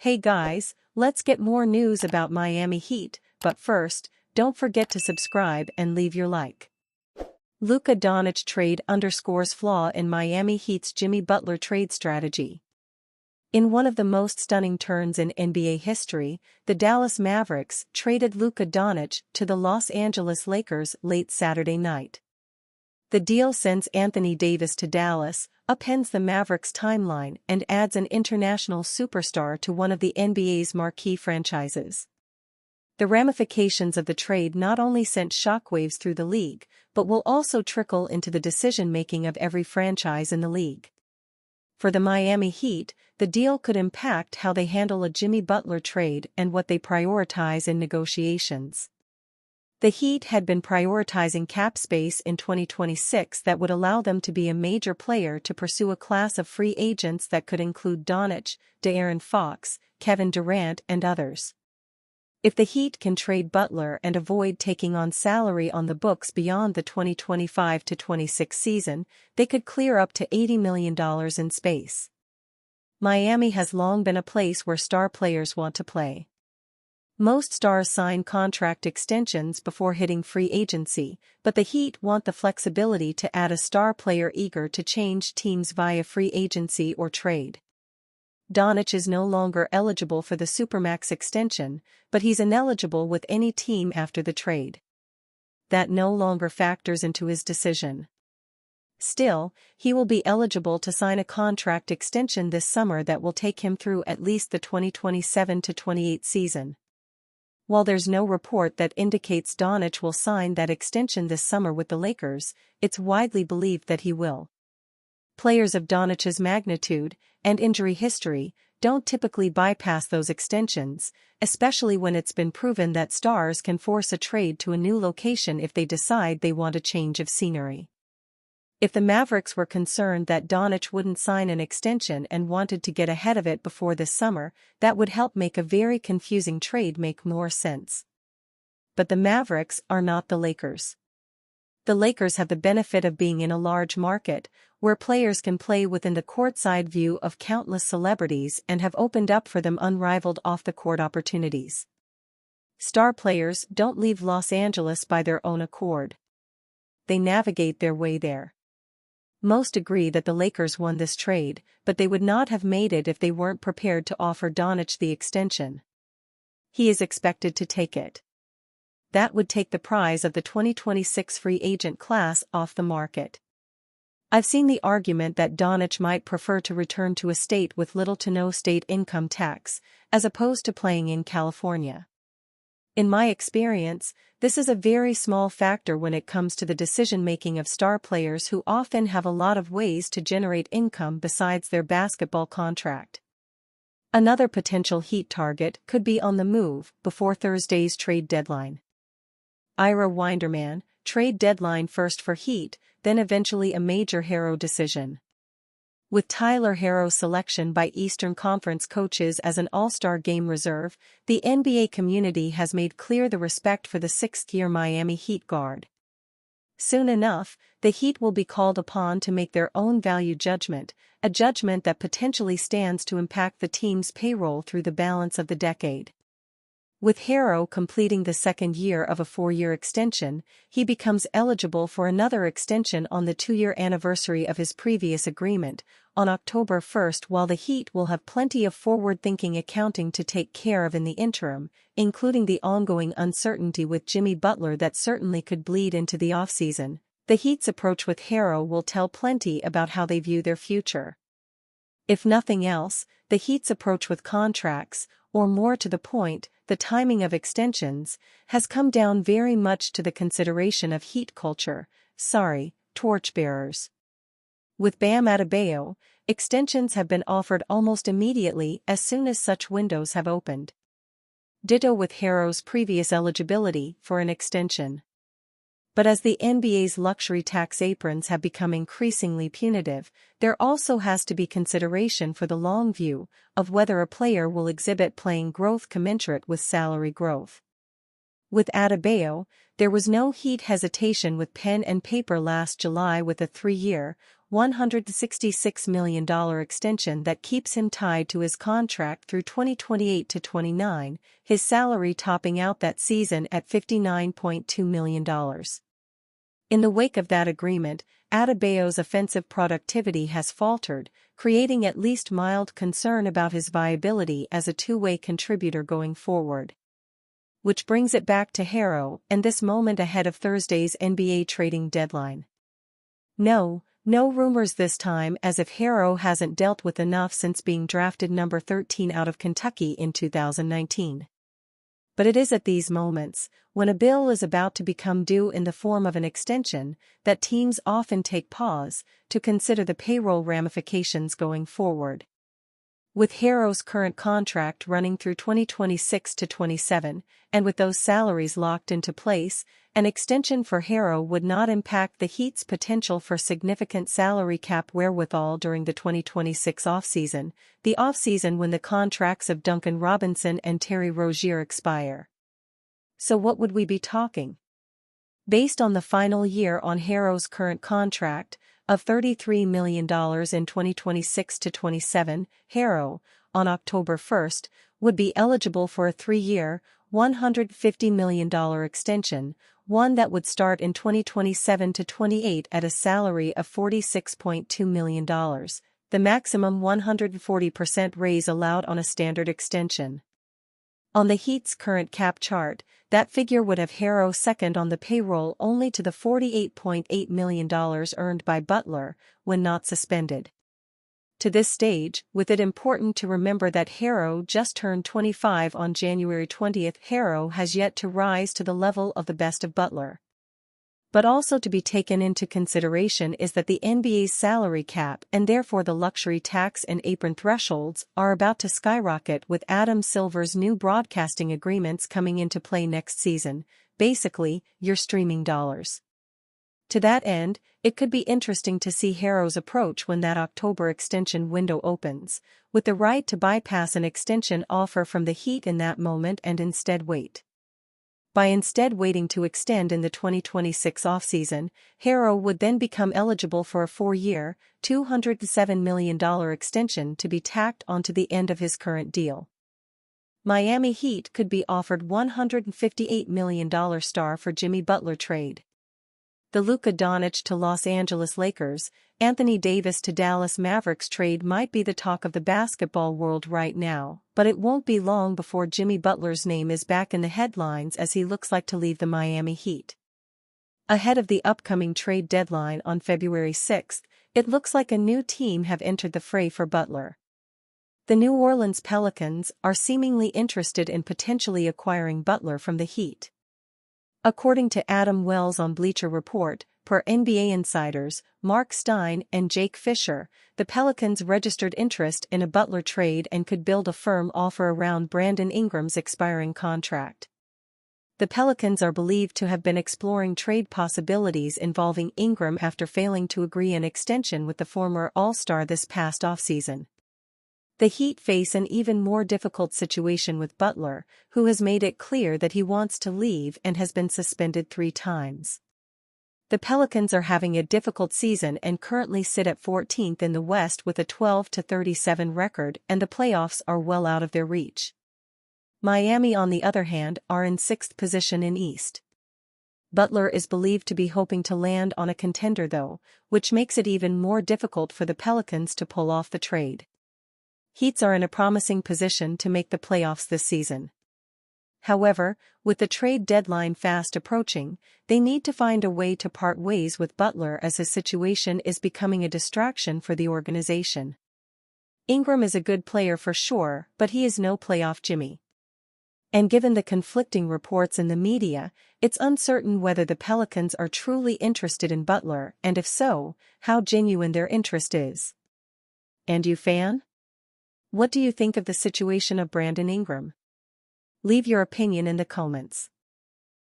Hey guys, let's get more news about Miami Heat, but first, don't forget to subscribe and leave your like. Luka Doncic trade underscores flaw in Miami Heat's Jimmy Butler trade strategy. In one of the most stunning turns in NBA history, the Dallas Mavericks traded Luka Doncic to the Los Angeles Lakers late Saturday night. The deal sends Anthony Davis to Dallas, upends the Mavericks' timeline and adds an international superstar to one of the NBA's marquee franchises. The ramifications of the trade not only sent shockwaves through the league, but will also trickle into the decision-making of every franchise in the league. For the Miami Heat, the deal could impact how they handle a Jimmy Butler trade and what they prioritize in negotiations. The Heat had been prioritizing cap space in 2026 that would allow them to be a major player to pursue a class of free agents that could include Doncic, De'Aaron Fox, Kevin Durant and others. If the Heat can trade Butler and avoid taking on salary on the books beyond the 2025-26 season, they could clear up to $80 million in space. Miami has long been a place where star players want to play. Most stars sign contract extensions before hitting free agency, but the Heat want the flexibility to add a star player eager to change teams via free agency or trade. Doncic is no longer eligible for the Supermax extension, but he's ineligible with any team after the trade. That no longer factors into his decision. Still, he will be eligible to sign a contract extension this summer that will take him through at least the 2027-28 season. While there's no report that indicates Doncic will sign that extension this summer with the Lakers, it's widely believed that he will. Players of Doncic's magnitude and injury history don't typically bypass those extensions, especially when it's been proven that stars can force a trade to a new location if they decide they want a change of scenery. If the Mavericks were concerned that Doncic wouldn't sign an extension and wanted to get ahead of it before this summer, that would help make a very confusing trade make more sense. But the Mavericks are not the Lakers. The Lakers have the benefit of being in a large market, where players can play within the courtside view of countless celebrities and have opened up for them unrivaled off-the-court opportunities. Star players don't leave Los Angeles by their own accord. They navigate their way there. Most agree that the Lakers won this trade, but they would not have made it if they weren't prepared to offer Doncic the extension. He is expected to take it. That would take the prize of the 2026 free agent class off the market. I've seen the argument that Doncic might prefer to return to a state with little to no state income tax, as opposed to playing in California. In my experience, this is a very small factor when it comes to the decision-making of star players who often have a lot of ways to generate income besides their basketball contract. Another potential Heat target could be on the move before Thursday's trade deadline. Ira Winderman, trade deadline first for Heat, then eventually a major Herro decision. With Tyler Herro's selection by Eastern Conference coaches as an All-Star Game reserve, the NBA community has made clear the respect for the sixth-year Miami Heat guard. Soon enough, the Heat will be called upon to make their own value judgment, a judgment that potentially stands to impact the team's payroll through the balance of the decade. With Herro completing the second year of a 4-year extension, he becomes eligible for another extension on the 2-year anniversary of his previous agreement, on October 1st, while the Heat will have plenty of forward-thinking accounting to take care of in the interim, including the ongoing uncertainty with Jimmy Butler that certainly could bleed into the offseason. The Heat's approach with Herro will tell plenty about how they view their future. If nothing else, the Heat's approach with contracts, or more to the point, the timing of extensions, has come down very much to the consideration of Heat culture, torchbearers. With Bam Adebayo, extensions have been offered almost immediately as soon as such windows have opened. Ditto with Herro's previous eligibility for an extension. But as the NBA's luxury tax aprons have become increasingly punitive, there also has to be consideration for the long view of whether a player will exhibit playing growth commensurate with salary growth. With Adebayo, there was no Heat hesitation with pen and paper last July with a 3-year, $166 million extension that keeps him tied to his contract through 2028 to 29, his salary topping out that season at $59.2 million. In the wake of that agreement, Adebayo's offensive productivity has faltered, creating at least mild concern about his viability as a two-way contributor going forward. Which brings it back to Herro and this moment ahead of Thursday's NBA trading deadline. No rumors this time, as if Herro hasn't dealt with enough since being drafted number 13 out of Kentucky in 2019. But it is at these moments, when a bill is about to become due in the form of an extension, that teams often take pause to consider the payroll ramifications going forward. With Herro's current contract running through 2026 to 27, and with those salaries locked into place, an extension for Herro would not impact the Heat's potential for significant salary cap wherewithal during the 2026 offseason, the offseason when the contracts of Duncan Robinson and Terry Rozier expire. So what would we be talking? Based on the final year on Herro's current contract, of $33 million in 2026 to 27, Herro, on October 1, would be eligible for a 3-year, $150 million extension, one that would start in 2027 to 28 at a salary of $46.2 million, the maximum 140% raise allowed on a standard extension. On the Heat's current cap chart, that figure would have Herro second on the payroll only to the $48.8 million earned by Butler when not suspended. To this stage, with it important to remember that Herro just turned 25 on January 20, Herro has yet to rise to the level of the best of Butler. But also to be taken into consideration is that the NBA's salary cap and therefore the luxury tax and apron thresholds are about to skyrocket with Adam Silver's new broadcasting agreements coming into play next season, basically, your streaming dollars. To that end, it could be interesting to see Herro's approach when that October extension window opens, with the right to bypass an extension offer from the Heat in that moment and instead wait. By instead waiting to extend in the 2026 offseason, Herro would then become eligible for a 4-year, $207 million extension to be tacked onto the end of his current deal. Miami Heat could be offered $158 million star for Jimmy Butler trade. The Luka Doncic to Los Angeles Lakers, Anthony Davis to Dallas Mavericks trade might be the talk of the basketball world right now, but it won't be long before Jimmy Butler's name is back in the headlines as he looks like to leave the Miami Heat. Ahead of the upcoming trade deadline on February 6, it looks like a new team have entered the fray for Butler. The New Orleans Pelicans are seemingly interested in potentially acquiring Butler from the Heat. According to Adam Wells on Bleacher Report, per NBA insiders Mark Stein and Jake Fisher, the Pelicans registered interest in a Butler trade and could build a firm offer around Brandon Ingram's expiring contract. The Pelicans are believed to have been exploring trade possibilities involving Ingram after failing to agree an extension with the former All-Star this past offseason. The Heat face an even more difficult situation with Butler, who has made it clear that he wants to leave and has been suspended 3 times. The Pelicans are having a difficult season and currently sit at 14th in the West with a 12-37 record, and the playoffs are well out of their reach. Miami, on the other hand, are in 6th position in East. Butler is believed to be hoping to land on a contender though, which makes it even more difficult for the Pelicans to pull off the trade. Heats are in a promising position to make the playoffs this season. However, with the trade deadline fast approaching, they need to find a way to part ways with Butler as his situation is becoming a distraction for the organization. Ingram is a good player for sure, but he is no playoff Jimmy. And given the conflicting reports in the media, it's uncertain whether the Pelicans are truly interested in Butler, and if so, how genuine their interest is. And you, fan? What do you think of the situation of Brandon Ingram? Leave your opinion in the comments.